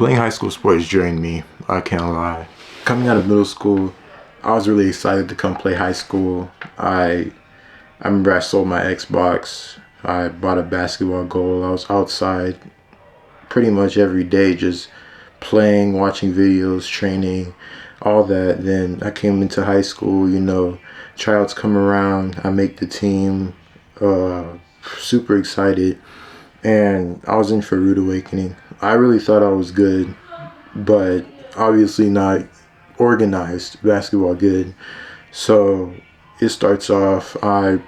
Playing high school sports drained me, I can't lie. Coming out of middle school, I was really excited to come play high school. I remember I sold my Xbox. I bought a basketball goal. I was outside pretty much every day just playing, watching videos, training, all that. Then I came into high school, tryouts come around, I make the team, uh, super excited, and I was in for a rude awakening. I really thought I was good, but obviously not organized basketball good. So it starts off, I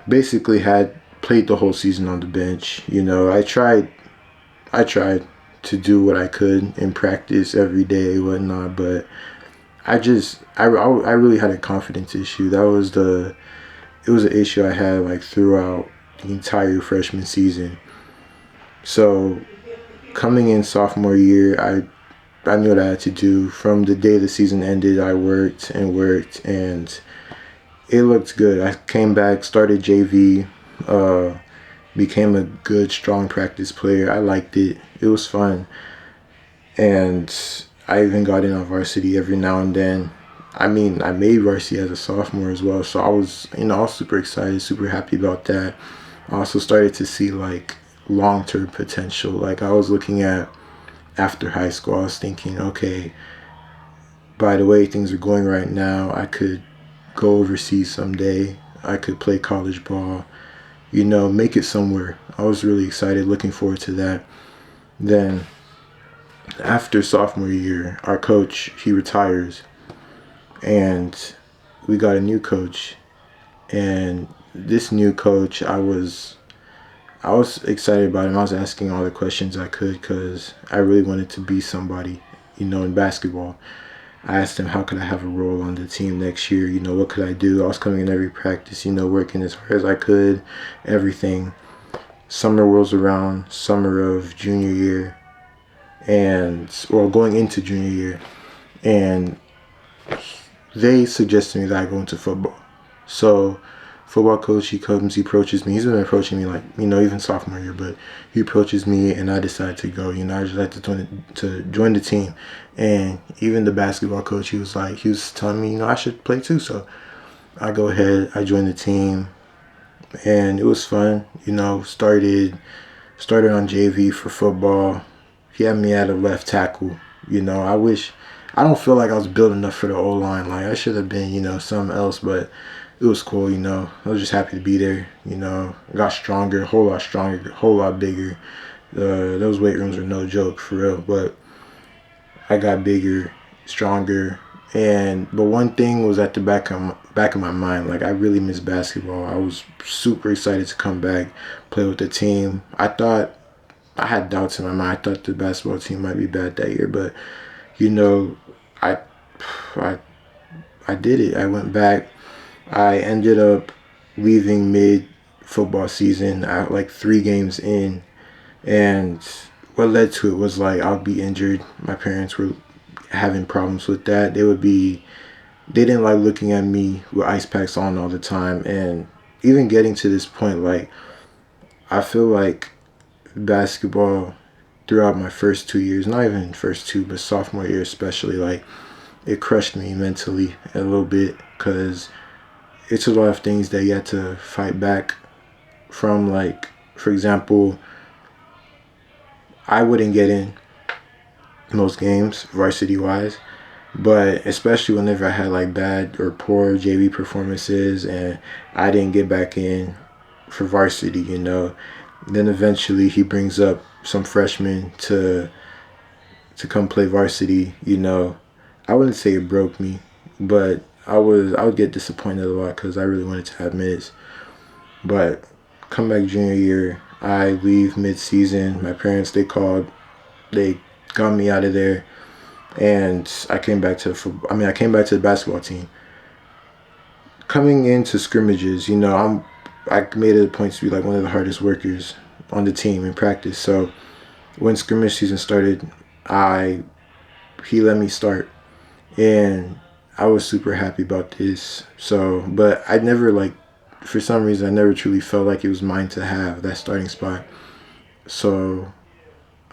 basically had played the whole season on the bench. I tried to do what I could in practice every day, whatnot, but I really had a confidence issue. It was an issue I had like throughout the entire freshman season. So coming in sophomore year, I knew what I had to do. From the day the season ended, I worked and worked, and it looked good. I came back, started JV, uh, became a good, strong practice player. I liked it. It was fun. And I even got in on varsity every now and then. I mean, I made varsity as a sophomore as well. So I was super excited, super happy about that. I also started to see like long-term potential. Like I was looking at after high school, I was thinking, okay, by the way things are going right now, I could go overseas someday. I could play college ball, make it somewhere. I was really excited, looking forward to that. Then after sophomore year, our coach, he retires, and we got a new coach. And this new coach, I was excited about him. I was asking all the questions I could because I really wanted to be somebody, in basketball. I asked him how could I have a role on the team next year. What could I do? I was coming in every practice, working as hard as I could, everything. Summer rolls around, summer of junior year, or going into junior year, and they suggested me that I go into football. So football coach, he approaches me. He's been approaching me like, even sophomore year, but he approaches me and I decide to go. I just like to join the team. And even the basketball coach, he was telling me, I should play too. So I go ahead, I join the team, and it was fun. Started on JV for football. He had me at a left tackle. I don't feel like I was built enough for the O line. Like I should have been, something else, but it was cool. I was just happy to be there. I got stronger, a whole lot stronger, a whole lot bigger. Those weight rooms are no joke for real, but I got bigger, stronger, but one thing was at the back of my mind. Like I really miss basketball. I was super excited to come back, play with the team. I had doubts in my mind. I thought the basketball team might be bad that year, but you know, I I I did it. I went back. I ended up leaving mid football season at like 3 games in, and what led to it was like I'll be injured. My parents were having problems with that. They didn't like looking at me with ice packs on all the time, and even getting to this point, like I feel like basketball throughout my first 2 years, not even first two, but sophomore year especially, like it crushed me mentally a little bit because it's a lot of things that you had to fight back from. Like, for example, I wouldn't get in most games varsity wise, but especially whenever I had like bad or poor JV performances and I didn't get back in for varsity. Then eventually he brings up some freshmen to come play varsity. I wouldn't say it broke me, but I would get disappointed a lot because I really wanted to have minutes. But come back junior year, I leave mid season. My parents, they got me out of there, and I came back to the football. I came back to the basketball team. Coming into scrimmages, I made it a point to be like one of the hardest workers on the team in practice. So when scrimmage season started, I he let me start, and I was super happy about this. So, but I never like, for some reason, I never truly felt like it was mine to have that starting spot. So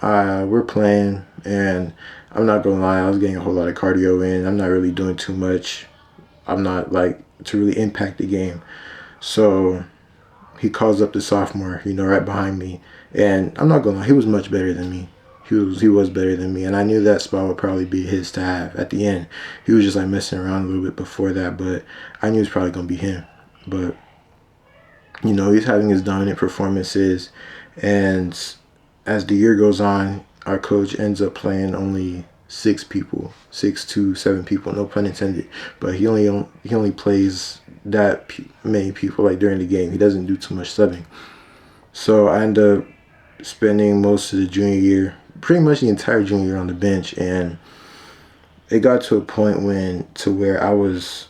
we're playing. And I'm not gonna lie, I was getting a whole lot of cardio in. I'm not really doing too much. I'm not like to really impact the game. So he calls up the sophomore, right behind me. And I'm not gonna lie, he was much better than me. He was better than me, and I knew that spot would probably be his to have at the end. He was just like messing around a little bit before that, but I knew it was probably gonna be him. But he's having his dominant performances, and as the year goes on, our coach ends up playing only 6 people, 6 to 7 people, no pun intended. But he only plays that many people like during the game. He doesn't do too much subbing. So I end up spending most of the junior year, pretty much the entire junior year on the bench, and it got to a point where I was.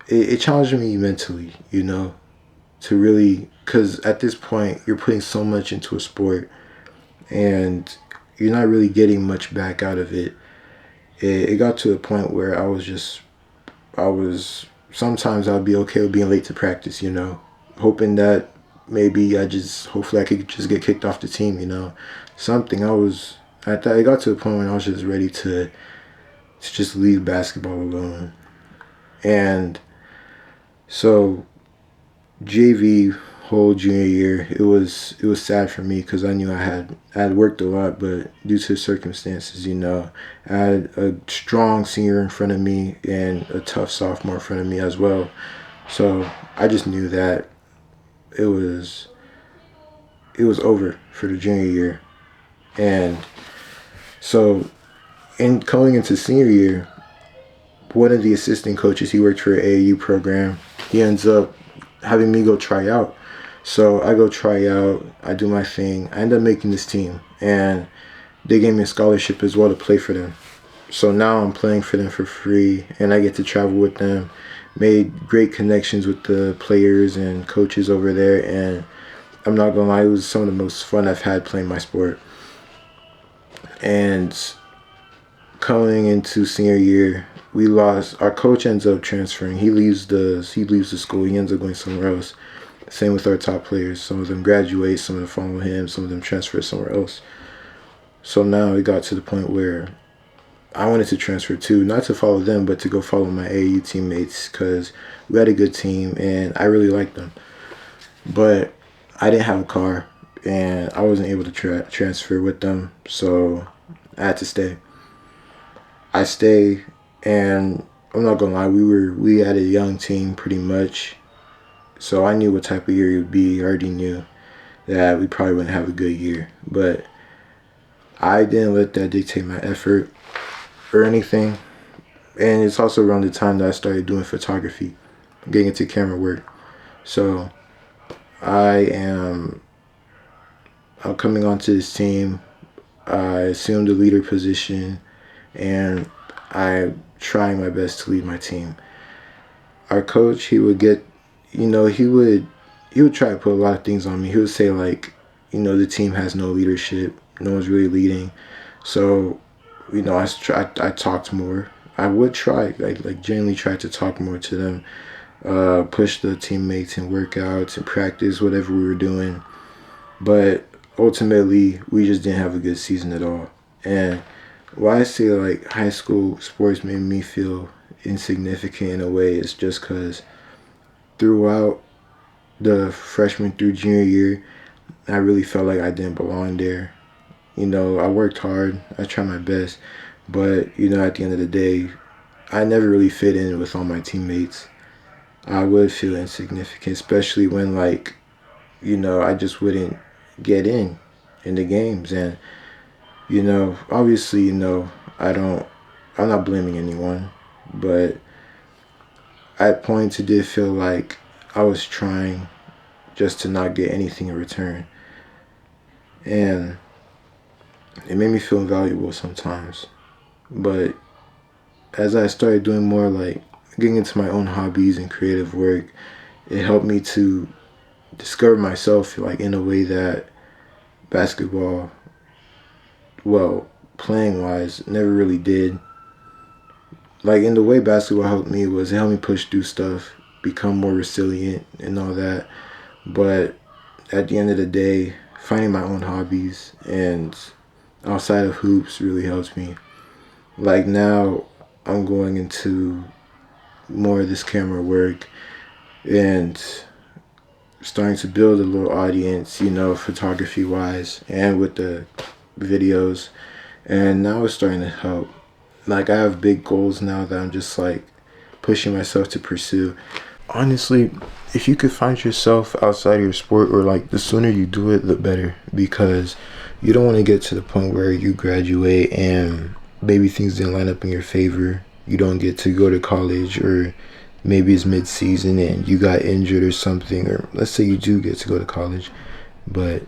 It challenged me mentally, to really, because at this point you're putting so much into a sport, and you're not really getting much back out of it. It got to a point where I was, sometimes I'd be okay with being late to practice, hoping that hopefully I could just get kicked off the team, something. It got to a point when I was just ready to just leave basketball alone. And so JV whole junior year, it was sad for me because I knew I had worked a lot, but due to circumstances, I had a strong senior in front of me and a tough sophomore in front of me as well. So I just knew that it was over for the junior year. And so in going into senior year, one of the assistant coaches, he worked for an AAU program. He ends up having me go try out. So I go try out, I do my thing. I end up making this team, and they gave me a scholarship as well to play for them. So now I'm playing for them for free, and I get to travel with them. Made great connections with the players and coaches over there, and I'm not gonna lie, it was some of the most fun I've had playing my sport. And coming into senior year, we lost. Our coach ends up transferring. He leaves the school. He ends up going somewhere else. Same with our top players. Some of them graduate. Some of them follow him. Some of them transfer somewhere else. So now it got to the point where I wanted to transfer too, not to follow them, but to go follow my AAU teammates because we had a good team and I really liked them. But I didn't have a car and I wasn't able to transfer with them, so I had to stay. I stay, and I'm not gonna lie, we had a young team pretty much, so I knew what type of year it would be. I already knew that we probably wouldn't have a good year, but I didn't let that dictate my effort or anything. And it's also around the time that I started doing photography, getting into camera work. So I'm coming onto this team. I assumed the leader position, and I'm trying my best to lead my team. Our coach, he would get, he would try to put a lot of things on me. He would say like, the team has no leadership, no one's really leading. So, I talked more. I would try, like genuinely try to talk more to them, push the teammates in workouts and practice, whatever we were doing. But ultimately, we just didn't have a good season at all. And why I say like high school sports made me feel insignificant in a way is just because throughout the freshman through junior year, I really felt like I didn't belong there. I worked hard, I tried my best, but at the end of the day, I never really fit in with all my teammates. I would feel insignificant, especially when I just wouldn't get in the games. And obviously, I'm not blaming anyone, but at points it did feel like I was trying just to not get anything in return. And it made me feel invaluable sometimes. But as I started doing more like getting into my own hobbies and creative work, it helped me to discover myself like in a way that basketball, well, playing wise, never really did. Like in the way basketball helped me was it helped me push through stuff, become more resilient and all that. But at the end of the day, finding my own hobbies and outside of hoops really helps me. Like now I'm going into more of this camera work and starting to build a little audience, you know, photography wise and with the videos. And now it's starting to help. Like I have big goals now that I'm just like pushing myself to pursue. Honestly, if you could find yourself outside of your sport, or like the sooner you do it, the better, because you don't want to get to the point where you graduate and maybe things didn't line up in your favor. You don't get to go to college, or maybe it's mid-season and you got injured or something, or let's say you do get to go to college, but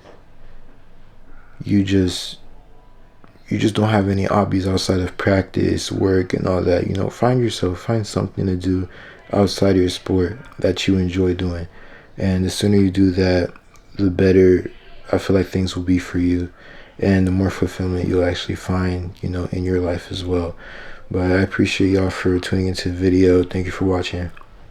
you just don't have any hobbies outside of practice, work, and all that. You know, find something to do outside of your sport that you enjoy doing. And the sooner you do that, the better I feel like things will be for you. And the more fulfillment you'll actually find, you know, in your life as well. But I appreciate y'all for tuning into the video. Thank you for watching.